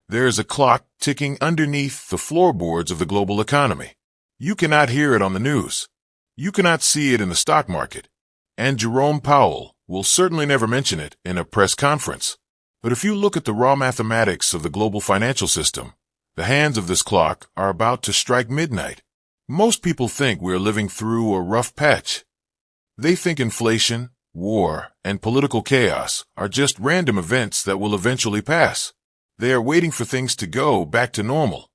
There is a clock ticking underneath the floorboards of the global economy. You cannot hear it on the news. You cannot see it in the stock market. And Jerome Powell will certainly never mention it in a press conference. But if you look at the raw mathematics of the global financial system, the hands of this clock are about to strike midnight. Most people think we are living through a rough patch. They think inflation, war, and political chaos are just random events that will eventually pass. They are waiting for things to go back to normal.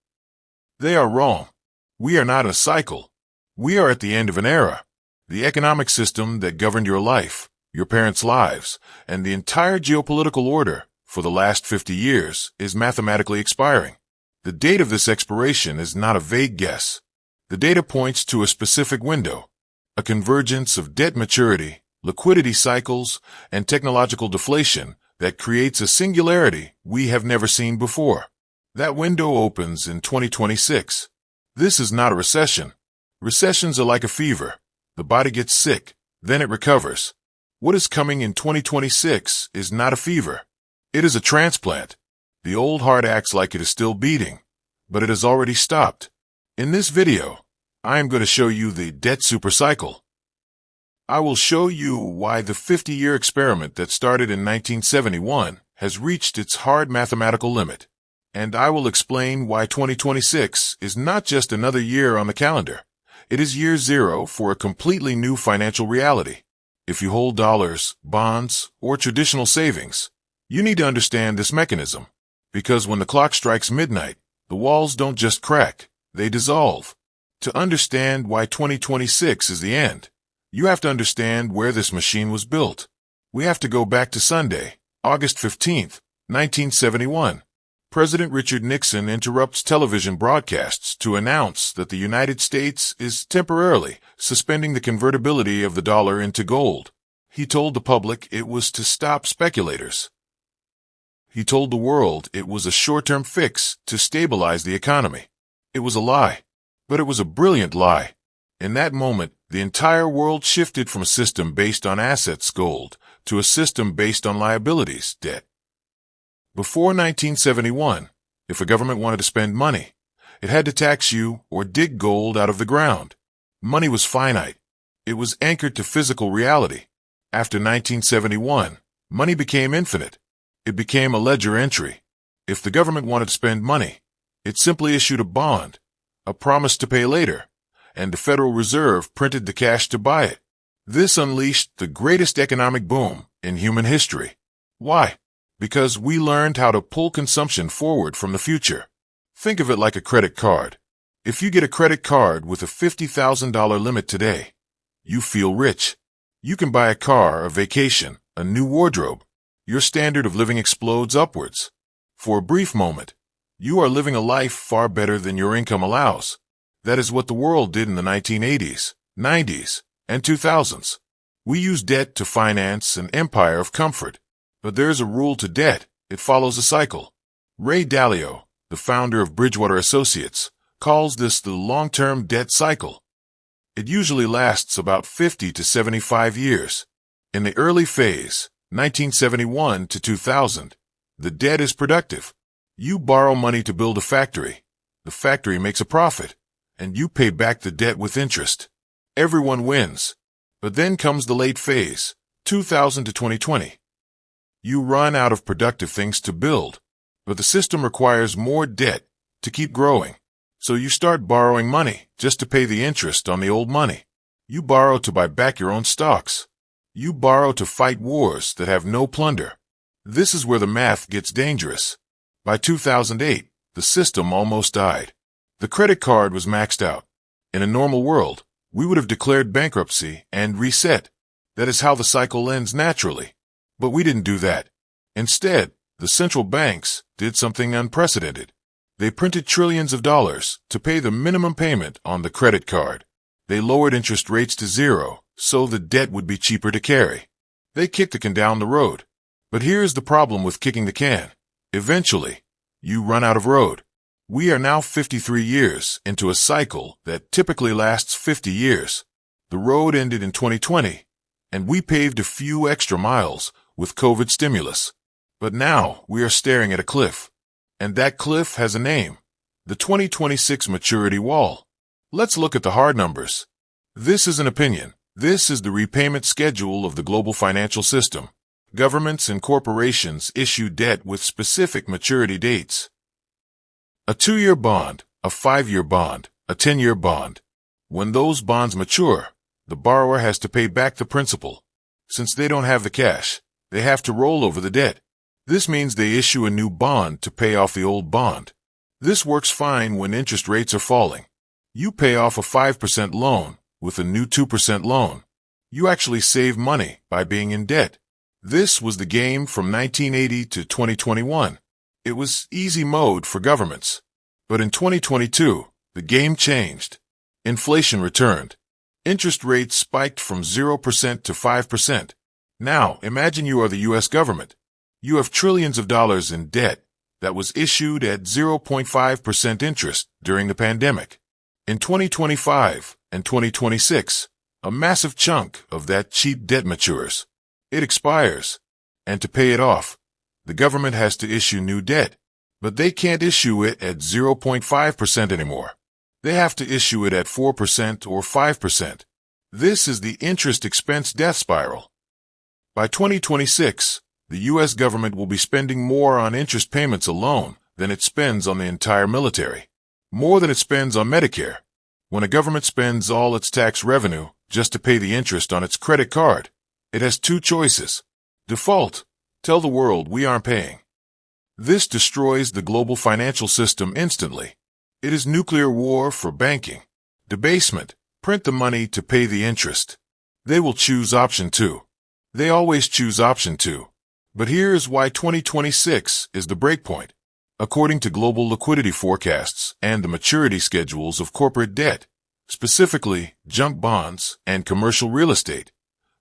They are wrong. We are not in a cycle. We are at the end of an era. The economic system that governed your life, your parents' lives, and the entire geopolitical order for the last 50 years is mathematically expiring. The date of this expiration is not a vague guess. The data points to a specific window, a convergence of debt maturity, liquidity cycles, and technological deflation that creates a singularity we have never seen before. That window opens in 2026. This is not a recession. Recessions are like a fever. The body gets sick, then it recovers. What is coming in 2026 is not a fever. It is a transplant. The old heart acts like it is still beating, but it has already stopped. In this video, I am going to show you the debt supercycle. I will show you why the 50-year experiment that started in 1971 has reached its hard mathematical limit. And I will explain why 2026 is not just another year on the calendar. It is year zero for a completely new financial reality. If you hold dollars, bonds, or traditional savings, you need to understand this mechanism. Because when the clock strikes midnight, the walls don't just crack, they dissolve. To understand why 2026 is the end, you have to understand where this machine was built. We have to go back to Sunday, August 15th, 1971. President Richard Nixon interrupts television broadcasts to announce that the United States is temporarily suspending the convertibility of the dollar into gold. He told the public it was to stop speculators. He told the world it was a short-term fix to stabilize the economy. It was a lie, but it was a brilliant lie. In that moment, the entire world shifted from a system based on assets, gold, to a system based on liabilities, debt. Before 1971, if a government wanted to spend money, it had to tax you or dig gold out of the ground. Money was finite. It was anchored to physical reality. After 1971, money became infinite. It became a ledger entry. If the government wanted to spend money, it simply issued a bond, a promise to pay later, and the Federal Reserve printed the cash to buy it. This unleashed the greatest economic boom in human history. Why? Because we learned how to pull consumption forward from the future. Think of it like a credit card. If you get a credit card with a $50,000 limit today, you feel rich. You can buy a car, a vacation, a new wardrobe. Your standard of living explodes upwards. For a brief moment, you are living a life far better than your income allows. That is what the world did in the 1980s, 90s, and 2000s. We use debt to finance an empire of comfort. But there is a rule to debt. It follows a cycle. Ray Dalio, the founder of Bridgewater Associates, calls this the long-term debt cycle. It usually lasts about 50 to 75 years. In the early phase, 1971 to 2000, the debt is productive. You borrow money to build a factory. The factory makes a profit, and you pay back the debt with interest. Everyone wins. But then comes the late phase, 2000 to 2020. You run out of productive things to build, but the system requires more debt to keep growing. So you start borrowing money just to pay the interest on the old money. You borrow to buy back your own stocks. You borrow to fight wars that have no plunder. This is where the math gets dangerous. By 2008, the system almost died. The credit card was maxed out. In a normal world, we would have declared bankruptcy and reset. That is how the cycle ends naturally. But we didn't do that. Instead, the central banks did something unprecedented. They printed trillions of dollars to pay the minimum payment on the credit card. They lowered interest rates to zero so the debt would be cheaper to carry. They kicked the can down the road. But here's the problem with kicking the can. Eventually, you run out of road. We are now 53 years into a cycle that typically lasts 50 years. The road ended in 2020, and we paved a few extra miles with COVID stimulus. But now we are staring at a cliff. And that cliff has a name: the 2026 maturity wall. Let's look at the hard numbers. This is an opinion. This is the repayment schedule of the global financial system. Governments and corporations issue debt with specific maturity dates. A 2-year bond, a 5-year bond, a 10-year bond. When those bonds mature, the borrower has to pay back the principal. Since they don't have the cash, they have to roll over the debt. This means they issue a new bond to pay off the old bond. This works fine when interest rates are falling. You pay off a 5% loan with a new 2% loan. You actually save money by being in debt. This was the game from 1980 to 2021. It was easy mode for governments. But in 2022, the game changed. Inflation returned. Interest rates spiked from 0% to 5%. Now, imagine you are the U.S. government. You have trillions of dollars in debt that was issued at 0.5% interest during the pandemic. In 2025 and 2026, a massive chunk of that cheap debt matures. It expires, and to pay it off, the government has to issue new debt, but they can't issue it at 0.5% anymore. They have to issue it at 4% or 5%. This is the interest expense death spiral. By 2026, the U.S. government will be spending more on interest payments alone than it spends on the entire military, more than it spends on Medicare. When a government spends all its tax revenue just to pay the interest on its credit card, it has two choices. Default. Tell the world we aren't paying. This destroys the global financial system instantly. It is nuclear war for banking. Debasement. Print the money to pay the interest. They will choose option 2. They always choose option 2. But here is why 2026 is the breakpoint. According to global liquidity forecasts and the maturity schedules of corporate debt, specifically junk bonds and commercial real estate,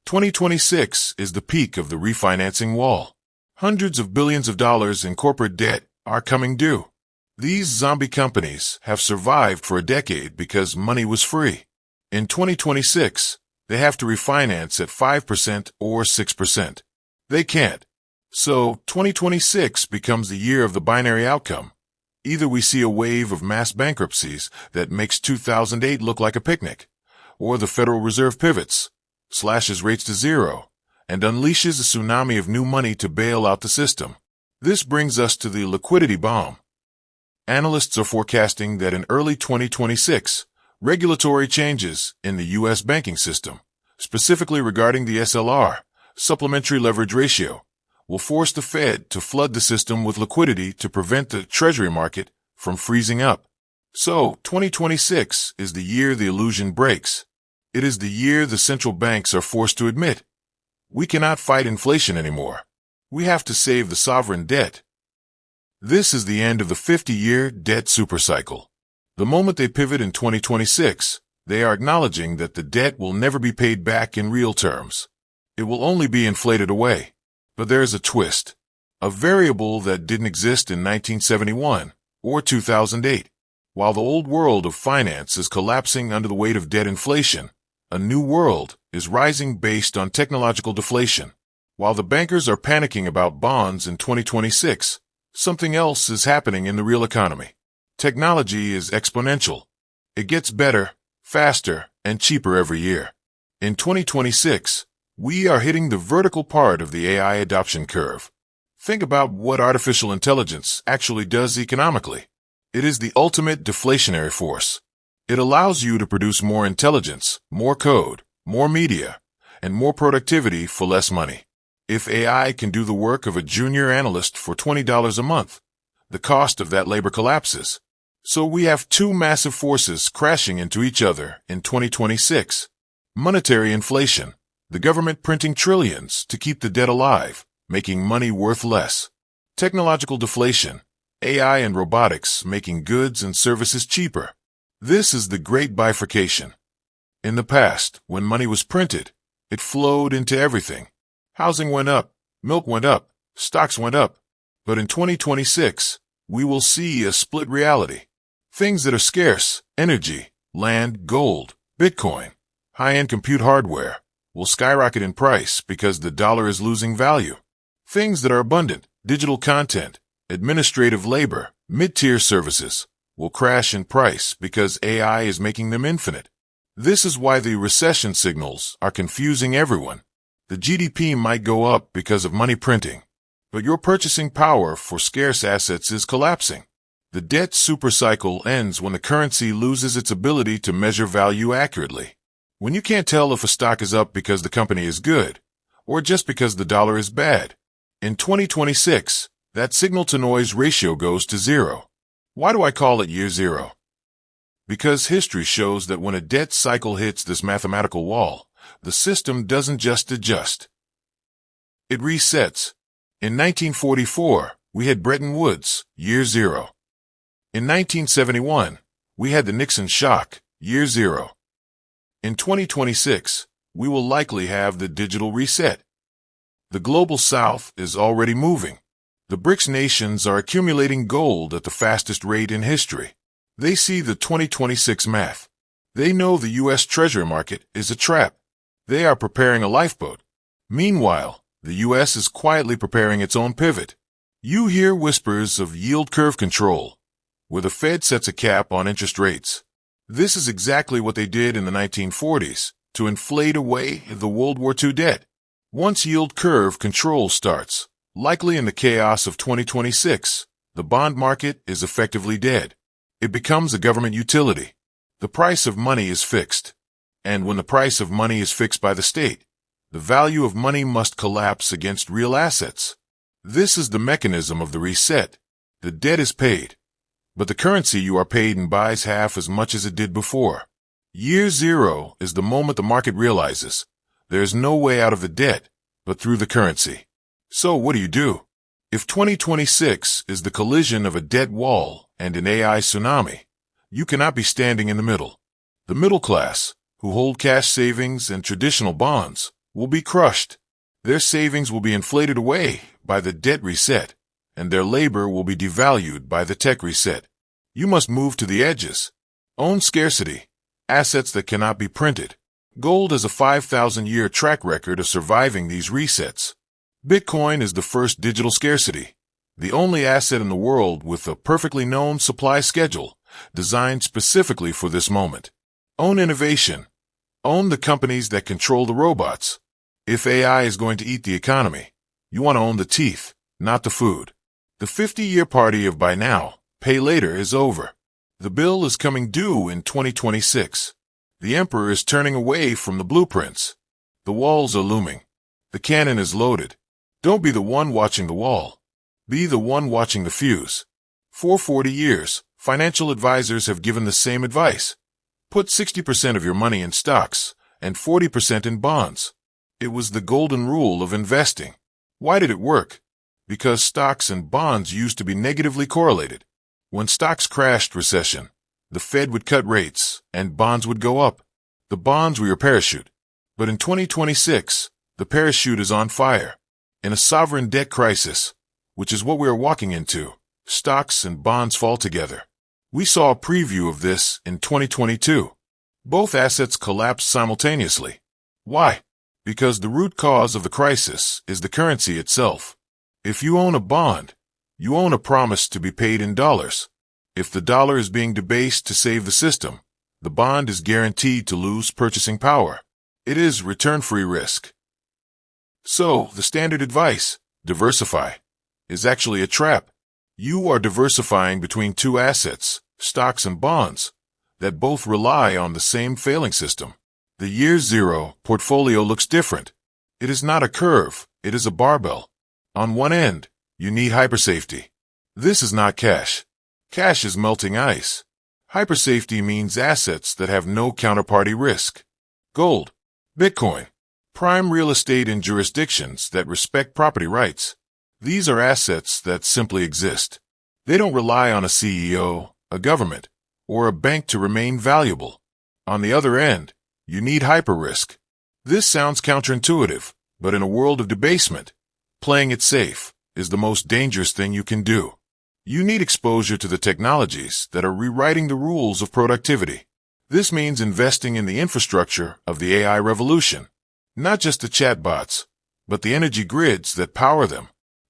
2026 is the peak of the refinancing wall. Hundreds of billions of dollars in corporate debt are coming due. These zombie companies have survived for a decade because money was free. In 2026, they have to refinance at 5% or 6%. They can't. So 2026 becomes the year of the binary outcome. Either we see a wave of mass bankruptcies that makes 2008 look like a picnic, or the Federal Reserve pivots, slashes rates to zero, and unleashes a tsunami of new money to bail out the system. This brings us to the liquidity bomb. Analysts are forecasting that in early 2026, regulatory changes in the U.S. banking system, specifically regarding the SLR, supplementary leverage ratio, will force the Fed to flood the system with liquidity to prevent the Treasury market from freezing up. So, 2026 is the year the illusion breaks. It is the year the central banks are forced to admit, we cannot fight inflation anymore. We have to save the sovereign debt. This is the end of the 50-year debt supercycle. The moment they pivot in 2026, they are acknowledging that the debt will never be paid back in real terms. It will only be inflated away. But there is a twist, a variable that didn't exist in 1971 or 2008. While the old world of finance is collapsing under the weight of debt inflation, a new world is rising based on technological deflation. While the bankers are panicking about bonds in 2026, something else is happening in the real economy. Technology is exponential. It gets better, faster, and cheaper every year. In 2026, we are hitting the vertical part of the AI adoption curve. Think about what artificial intelligence actually does economically. It is the ultimate deflationary force. It allows you to produce more intelligence, more code, more media, and more productivity for less money. If AI can do the work of a junior analyst for $20 a month, the cost of that labor collapses. So we have two massive forces crashing into each other in 2026. Monetary inflation, the government printing trillions to keep the debt alive, making money worth less. Technological deflation, AI and robotics making goods and services cheaper. This is the great bifurcation. In the past, when money was printed, it flowed into everything. Housing went up, milk went up, stocks went up. But in 2026, we will see a split reality. Things that are scarce, energy, land, gold, Bitcoin, high-end compute hardware, will skyrocket in price because the dollar is losing value. Things that are abundant, digital content, Administrative labor, mid-tier services, will crash in price because AI is making them infinite. This is why the recession signals are confusing everyone. The GDP might go up because of money printing, but your purchasing power for scarce assets is collapsing. The debt supercycle ends when the currency loses its ability to measure value accurately. When you can't tell if a stock is up because the company is good, or just because the dollar is bad. In 2026, that signal-to-noise ratio goes to zero. Why do I call it year zero? Because history shows that when a debt cycle hits this mathematical wall, the system doesn't just adjust. It resets. In 1944, we had Bretton Woods, year zero. In 1971, we had the Nixon shock, year zero. In 2026, we will likely have the digital reset. The global south is already moving. The BRICS nations are accumulating gold at the fastest rate in history. They see the 2026 math. They know the U.S. Treasury market is a trap. They are preparing a lifeboat. Meanwhile, the U.S. is quietly preparing its own pivot. You hear whispers of yield curve control, where the Fed sets a cap on interest rates. This is exactly what they did in the 1940s to inflate away the World War II debt. Once yield curve control starts, likely in the chaos of 2026, the bond market is effectively dead. It becomes a government utility. The price of money is fixed. And when the price of money is fixed by the state, the value of money must collapse against real assets. This is the mechanism of the reset. The debt is paid, but the currency you are paid in buys half as much as it did before. Year zero is the moment the market realizes there is no way out of the debt but through the currency. So what do? If 2026 is the collision of a debt wall and an AI tsunami, you cannot be standing in the middle. The middle class, who hold cash savings and traditional bonds, will be crushed. Their savings will be inflated away by the debt reset, and their labor will be devalued by the tech reset. You must move to the edges. Own scarcity, assets that cannot be printed. Gold has a 5,000-year track record of surviving these resets. Bitcoin is the first digital scarcity, the only asset in the world with a perfectly known supply schedule designed specifically for this moment. Own innovation. Own the companies that control the robots. If AI is going to eat the economy, you want to own the teeth, not the food. The 50-year party of buy now, pay later is over. The bill is coming due in 2026. The emperor is turning away from the blueprints. The walls are looming. The cannon is loaded. Don't be the one watching the wall. Be the one watching the fuse. For 40 years, financial advisors have given the same advice. Put 60% of your money in stocks and 40% in bonds. It was the golden rule of investing. Why did it work? Because stocks and bonds used to be negatively correlated. When stocks crashed recession, the Fed would cut rates and bonds would go up. The bonds were your parachute. But in 2026, the parachute is on fire. In a sovereign debt crisis, which is what we are walking into, stocks and bonds fall together. We saw a preview of this in 2022. Both assets collapsed simultaneously. Why? Because the root cause of the crisis is the currency itself. If you own a bond, you own a promise to be paid in dollars. If the dollar is being debased to save the system, the bond is guaranteed to lose purchasing power. It is return-free risk. So, the standard advice, diversify, is actually a trap. You are diversifying between two assets, stocks and bonds, that both rely on the same failing system. The year zero portfolio looks different. It is not a curve, it is a barbell. On one end, you need hypersafety. This is not cash. Cash is melting ice. Hypersafety means assets that have no counterparty risk. Gold, Bitcoin, prime real estate in jurisdictions that respect property rights. These are assets that simply exist. They don't rely on a CEO, a government, or a bank to remain valuable. On the other end, you need hyper-risk. This sounds counterintuitive, but in a world of debasement, playing it safe is the most dangerous thing you can do. You need exposure to the technologies that are rewriting the rules of productivity. This means investing in the infrastructure of the AI revolution, not just the chatbots, but the energy grids that power them.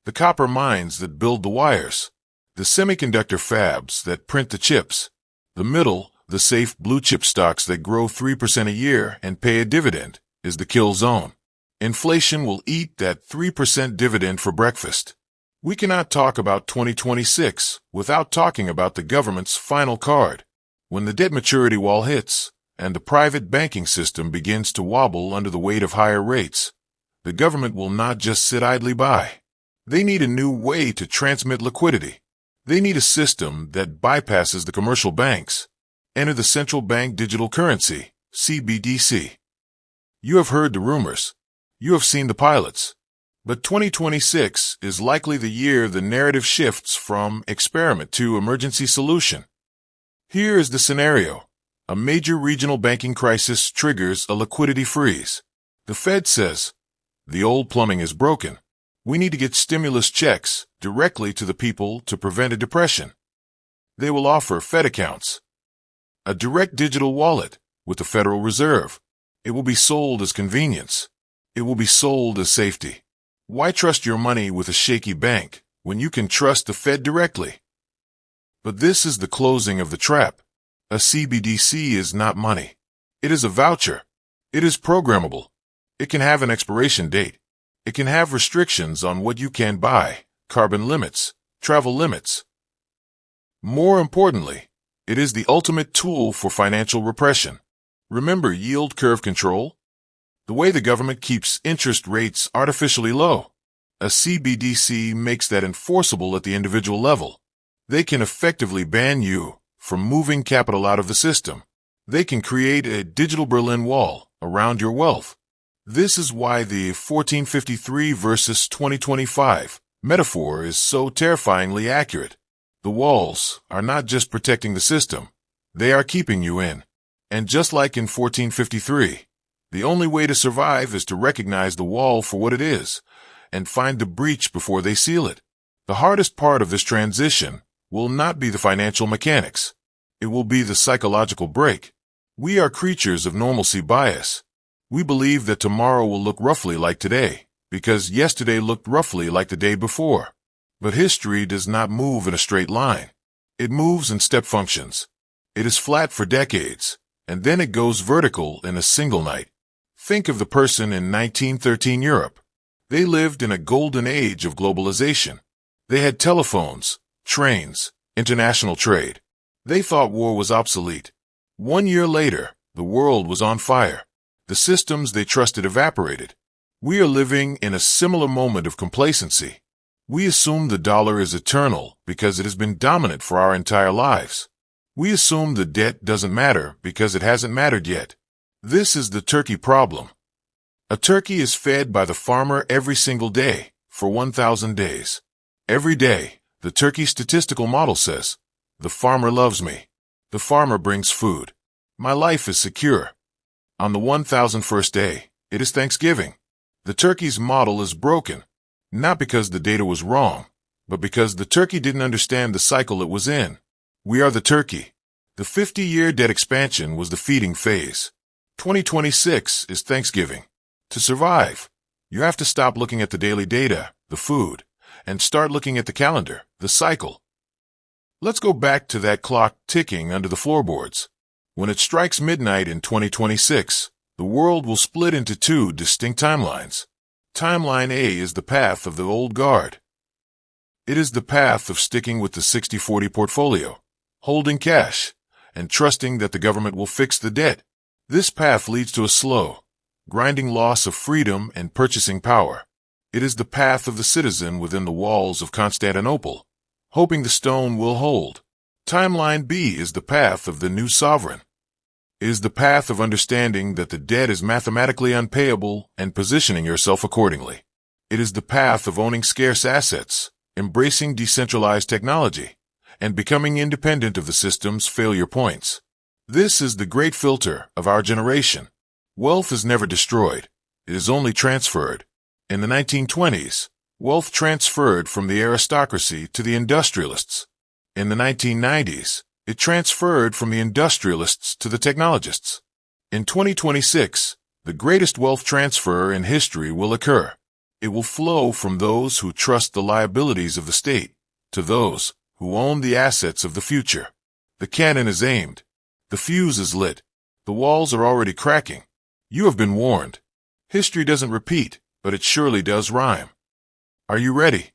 the copper mines that build the wires, the semiconductor fabs that print the chips. The middle, the safe blue chip stocks that grow 3% a year and pay a dividend, is the kill zone. Inflation will eat that 3% dividend for breakfast. We cannot talk about 2026 without talking about the government's final card. When the debt maturity wall hits and the private banking system begins to wobble under the weight of higher rates, the government will not just sit idly by. They need a new way to transmit liquidity. They need a system that bypasses the commercial banks. Enter the central bank digital currency, CBDC. You have heard the rumors. You have seen the pilots. But 2026 is likely the year the narrative shifts from experiment to emergency solution. Here is the scenario. A major regional banking crisis triggers a liquidity freeze. The Fed says, the old plumbing is broken. We need to get stimulus checks directly to the people to prevent a depression. They will offer Fed accounts, a direct digital wallet with the Federal Reserve. It will be sold as convenience. It will be sold as safety. Why trust your money with a shaky bank when you can trust the Fed directly? But this is the closing of the trap. A CBDC is not money. It is a voucher. It is programmable. It can have an expiration date. It can have restrictions on what you can buy, carbon limits, travel limits. More importantly, it is the ultimate tool for financial repression. Remember yield curve control? The way the government keeps interest rates artificially low. A CBDC makes that enforceable at the individual level. They can effectively ban you from moving capital out of the system. They can create a digital Berlin Wall around your wealth. This is why the 1453 versus 2025 metaphor is so terrifyingly accurate. The walls are not just protecting the system, they are keeping you in. And just like in 1453, the only way to survive is to recognize the wall for what it is and find the breach before they seal it. The hardest part of this transition will not be the financial mechanics. It will be the psychological break. We are creatures of normalcy bias. We believe that tomorrow will look roughly like today, because yesterday looked roughly like the day before. But history does not move in a straight line. It moves in step functions. It is flat for decades, and then it goes vertical in a single night. Think of the person in 1913 Europe. They lived in a golden age of globalization. They had telephones, trains, international trade. They thought war was obsolete. 1 year later, the world was on fire. The systems they trusted evaporated. We are living in a similar moment of complacency. We assume the dollar is eternal because it has been dominant for our entire lives. We assume the debt doesn't matter because it hasn't mattered yet. This is the turkey problem. A turkey is fed by the farmer every single day for 1,000 days. Every day, the turkey statistical model says, the farmer loves me. The farmer brings food. My life is secure. On the 1,001st day, it is Thanksgiving. The turkey's model is broken, not because the data was wrong, but because the turkey didn't understand the cycle it was in. We are the turkey. The 50-year debt expansion was the feeding phase. 2026 is Thanksgiving. To survive, you have to stop looking at the daily data, the food, and start looking at the calendar, the cycle. Let's go back to that clock ticking under the floorboards. When it strikes midnight in 2026, the world will split into two distinct timelines. Timeline A is the path of the old guard. It is the path of sticking with the 60-40 portfolio, holding cash, and trusting that the government will fix the debt. This path leads to a slow, grinding loss of freedom and purchasing power. It is the path of the citizen within the walls of Constantinople, hoping the stone will hold. Timeline B is the path of the new sovereign. It is the path of understanding that the debt is mathematically unpayable and positioning yourself accordingly. It is the path of owning scarce assets, embracing decentralized technology, and becoming independent of the system's failure points. This is the great filter of our generation. Wealth is never destroyed. It is only transferred. In the 1920s, wealth transferred from the aristocracy to the industrialists. In the 1990s, it transferred from the industrialists to the technologists. In 2026, the greatest wealth transfer in history will occur. It will flow from those who trust the liabilities of the state to those who own the assets of the future. The cannon is aimed. The fuse is lit. The walls are already cracking. You have been warned. History doesn't repeat, but it surely does rhyme. Are you ready?